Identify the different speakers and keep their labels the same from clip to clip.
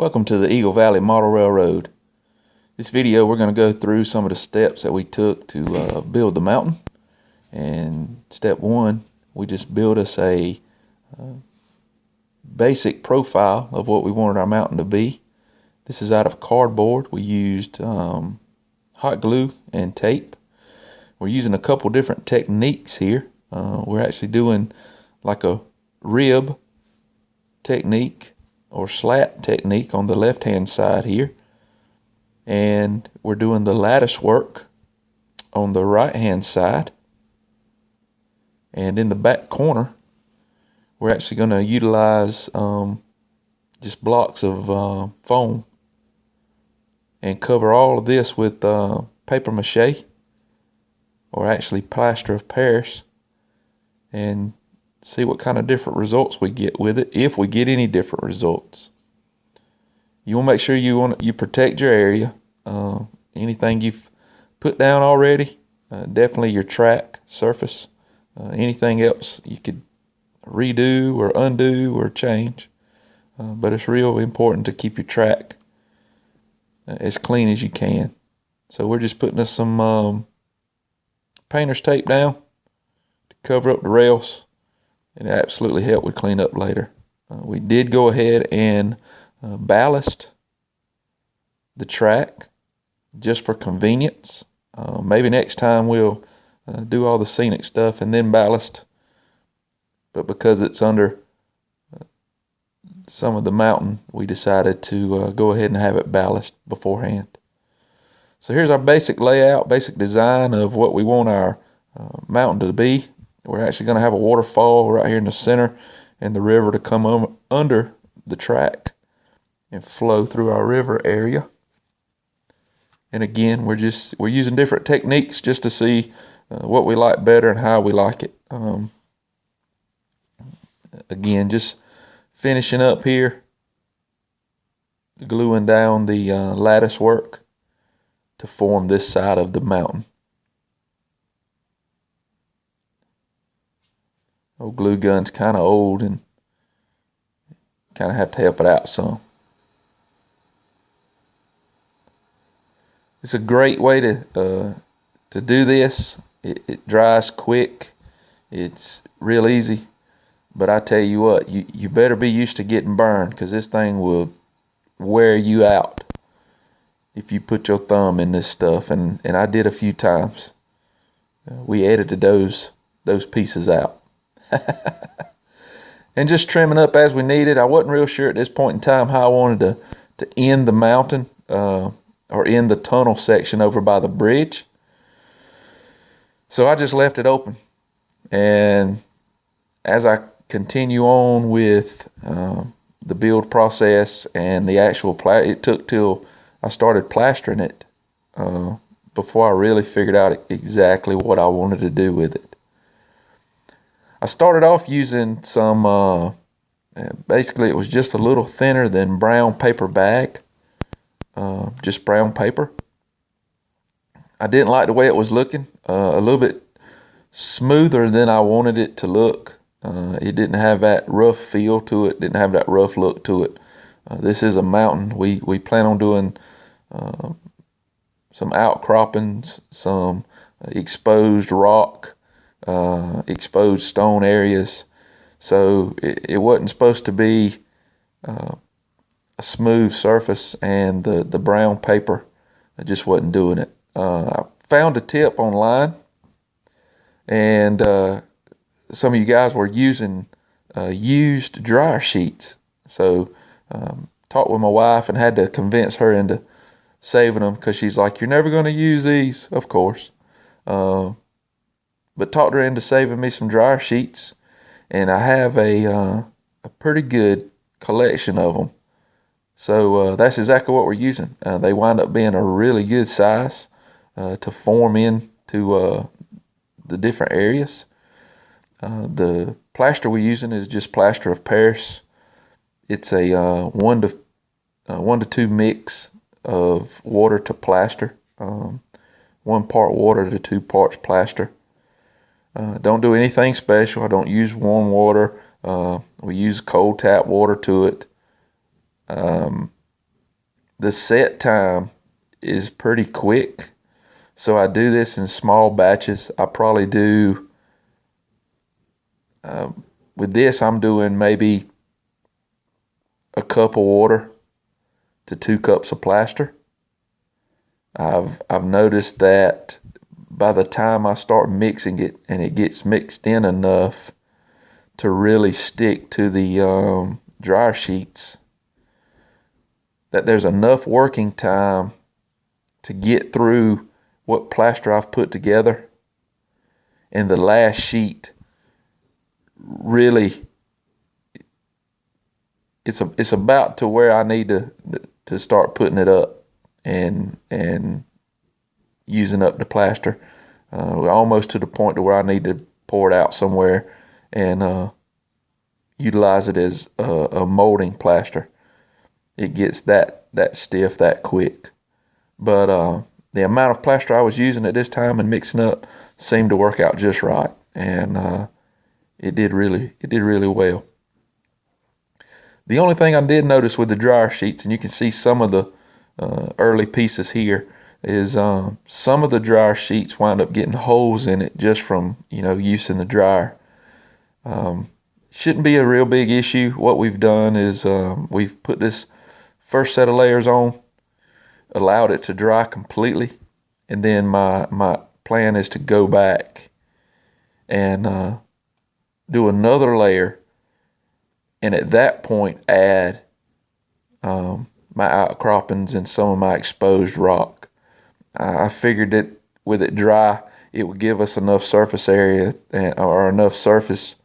Speaker 1: Welcome to the Eagle Valley Model Railroad. This video we're going to go through some of the steps that we took to build the mountain. And step one, we just built us a basic profile of what we wanted our mountain to be. This is out of cardboard. We used hot glue and tape. We're using a couple different techniques here. We're actually doing like a rib technique or slat technique on the left hand side here, and we're doing the lattice work on the right hand side. And in the back corner we're actually going to utilize just blocks of foam and cover all of this with paper mache, or actually plaster of Paris, and see what kind of different results we get with it, if we get any different results. You want to make sure you protect your area. Anything you've put down already, definitely your track surface. Anything else you could redo or undo or change, but it's real important to keep your track as clean as you can. So we're just putting some painter's tape down to cover up the rails. It absolutely helped with cleanup later. We did go ahead and ballast the track just for convenience. Maybe next time we'll do all the scenic stuff and then ballast. But because it's under some of the mountain, we decided to go ahead and have it ballast beforehand. So here's our basic layout, basic design of what we want our mountain to be. We're actually going to have a waterfall right here in the center, and the river to come under the track and flow through our river area. And again, we're using different techniques just to see what we like better and how we like it. Again, just finishing up here, gluing down the lattice work to form this side of the mountain. Old glue gun's kind of old and kind of have to help it out some. It's a great way to do this. It dries quick. It's real easy. But I tell you what, you better be used to getting burned, because this thing will wear you out if you put your thumb in this stuff. And I did a few times. We edited those pieces out. And just trimming up as we needed. I wasn't real sure at this point in time how I wanted to end the mountain or end the tunnel section over by the bridge. So I just left it open. And as I continue on with the build process and the actual it took till I started plastering it before I really figured out exactly what I wanted to do with it. I started off using some, basically it was just a little thinner than brown paper bag, just brown paper. I didn't like the way it was looking, a little bit smoother than I wanted it to look. It didn't have that rough feel to it, didn't have that rough look to it. This is a mountain. We plan on doing some outcroppings, some exposed rock, exposed stone areas. So it wasn't supposed to be a smooth surface, and the brown paper, I just wasn't doing it. I found a tip online, and some of you guys were using used dryer sheets. So talked with my wife and had to convince her into saving them, because she's like, "You're never going to use these," of course. But talked her into saving me some dryer sheets, and I have a pretty good collection of them. So that's exactly what we're using. They wind up being a really good size to form into the different areas. The plaster we're using is just plaster of Paris. It's a 1 to 2 mix of water to plaster. 1 part water to 2 parts plaster. Don't do anything special. I don't use warm water. We use cold tap water to it. the set time is pretty quick. So I do this in small batches. I probably do, with this, I'm doing maybe a cup of water to 2 cups of plaster. I've noticed that by the time I start mixing it and it gets mixed in enough to really stick to the dryer sheets, that there's enough working time to get through what plaster I've put together, and the last sheet really, it's about to where I need to start putting it up and using up the plaster, almost to the point to where I need to pour it out somewhere and utilize it as a molding plaster. It gets that stiff that quick. But the amount of plaster I was using at this time and mixing up seemed to work out just right, and it did really well. The only thing I did notice with the dryer sheets, and you can see some of the early pieces here, is some of the dryer sheets wind up getting holes in it just from use in the dryer. Shouldn't be a real big issue. What we've done is we've put this first set of layers on, allowed it to dry completely, and then my plan is to go back and do another layer, and at that point add my outcroppings and some of my exposed rock. I figured that with it dry, it would give us enough surface area or enough surface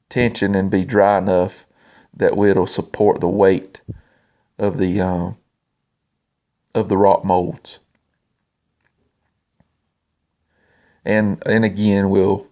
Speaker 1: tension and be dry enough that it'll support the weight of the rock molds. And again, we'll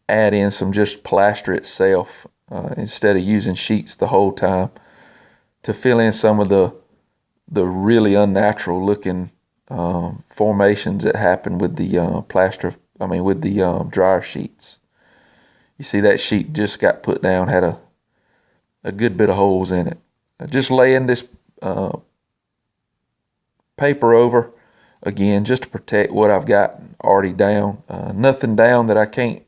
Speaker 1: add in some just plaster itself instead of using sheets the whole time to fill in some of the really unnatural looking formations that happen with the with the dryer sheets. You see that sheet just got put down, had a good bit of holes in it. Just laying this paper over again just to protect what I've got already down. Nothing down that I can't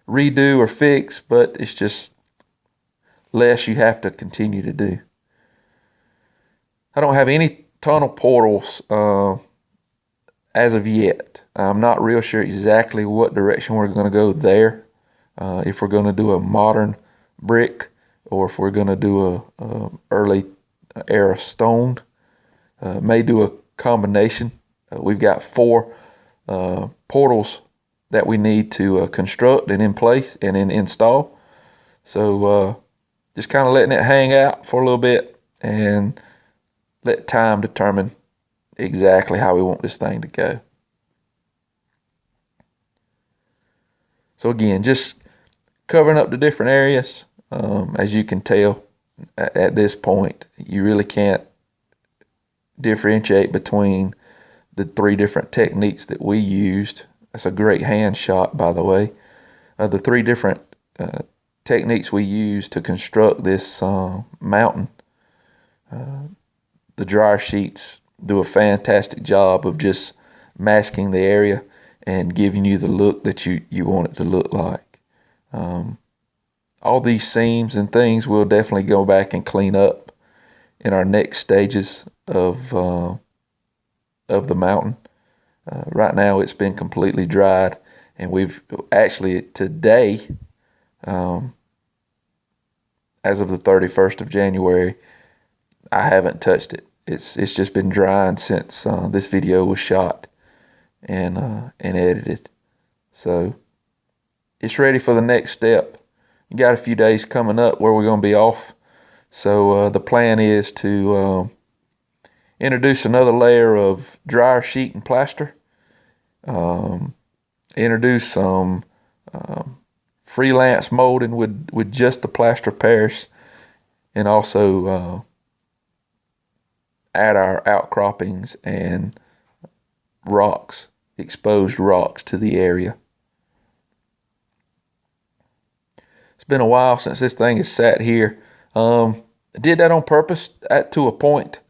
Speaker 1: redo or fix, but it's just less you have to continue to do. I don't have any tunnel portals as of yet. I'm not real sure exactly what direction we're going to go there. If we're going to do a modern brick or if we're going to do a early era stone. May do a combination. We've got 4 portals that we need to construct and in place and install. So just kind of letting it hang out for a little bit and let time determine exactly how we want this thing to go. So again, just covering up the different areas. As you can tell at this point, you really can't differentiate between the 3 different techniques that we used. That's a great hand shot, by the way. The 3 different techniques we used to construct this mountain. The dryer sheets do a fantastic job of just masking the area and giving you the look that you want it to look like. All these seams and things we'll definitely go back and clean up in our next stages of the mountain. Right now it's been completely dried, and we've actually today, as of the 31st of January, I haven't touched it. It's just been drying since this video was shot and edited. So it's ready for the next step. You got a few days coming up where we're going to be off. So the plan is to introduce another layer of dryer sheet and plaster. Introduce some freelance molding with just the plaster pairs, and also add our outcroppings and rocks, exposed rocks to the area. It's been a while since this thing has sat here. I did that on purpose to a point.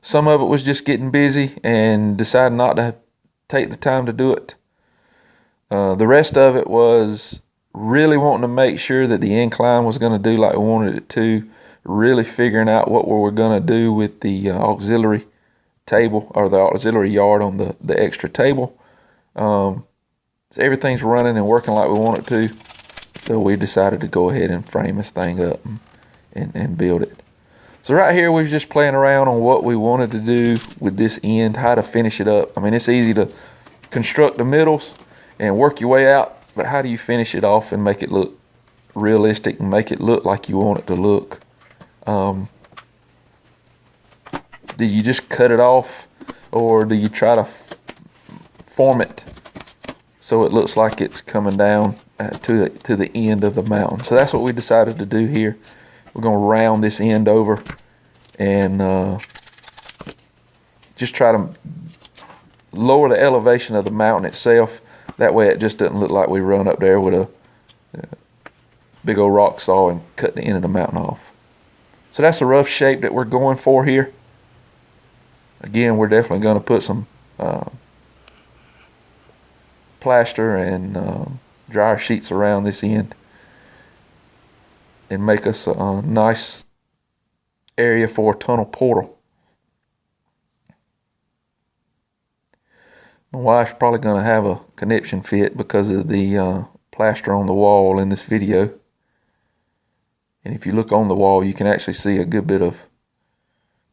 Speaker 1: Some of it was just getting busy and decided not to take the time to do it. The rest of it was really wanting to make sure that the incline was going to do like we wanted it to, really figuring out what we were going to do with the auxiliary table or the auxiliary yard on the extra table. So everything's running and working like we want it to. So we decided to go ahead and frame this thing up and build it. So right here, we was just playing around on what we wanted to do with this end, how to finish it up. I mean, it's easy to construct the middles and work your way out, but how do you finish it off and make it look realistic and make it look like you want it to look? Do you just cut it off, or do you try to form it so it looks like it's coming down to the end of the mountain? So that's what we decided to do here. We're going to round this end over and just try to lower the elevation of the mountain itself. That way it just doesn't look like we run up there with a big old rock saw and cut the end of the mountain off. So that's the rough shape that we're going for here. Again, we're definitely going to put some plaster and dryer sheets around this end and make us a nice area for a tunnel portal. My wife's probably going to have a conniption fit because of the plaster on the wall in this video. And if you look on the wall, you can actually see a good bit of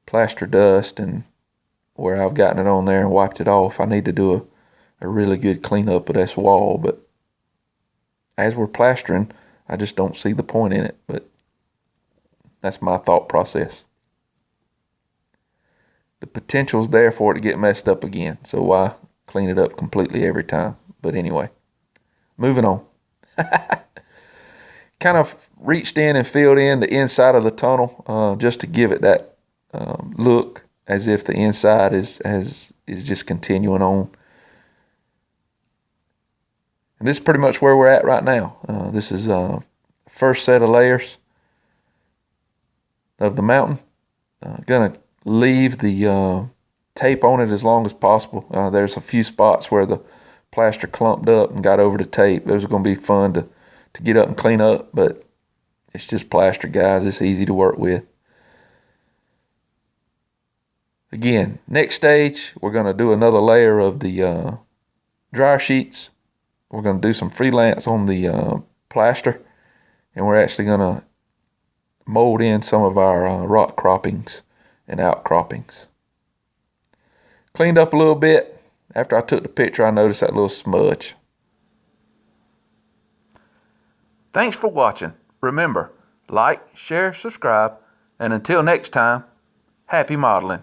Speaker 1: plaster dust, and where I've gotten it on there and wiped it off. I need to do a really good cleanup of this wall, but as we're plastering, I just don't see the point in it, but that's my thought process. The potential's there for it to get messed up again, so why clean it up completely every time? But anyway, moving on. Kind of reached in and filled in the inside of the tunnel just to give it that look as if the inside is just continuing on. And this is pretty much where we're at right now. This is first set of layers of the mountain. Gonna leave the tape on it as long as possible. There's a few spots where the plaster clumped up and got over the tape. Those are gonna be fun to get up and clean up, but it's just plaster, guys. It's easy to work with. Again, next stage, we're going to do another layer of the dryer sheets. We're going to do some freelance on the plaster, and we're actually going to mold in some of our rock croppings and outcroppings. Cleaned up a little bit. After I took the picture, I noticed that little smudge. Thanks for watching. Remember, like, share, subscribe, and until next time, happy modeling.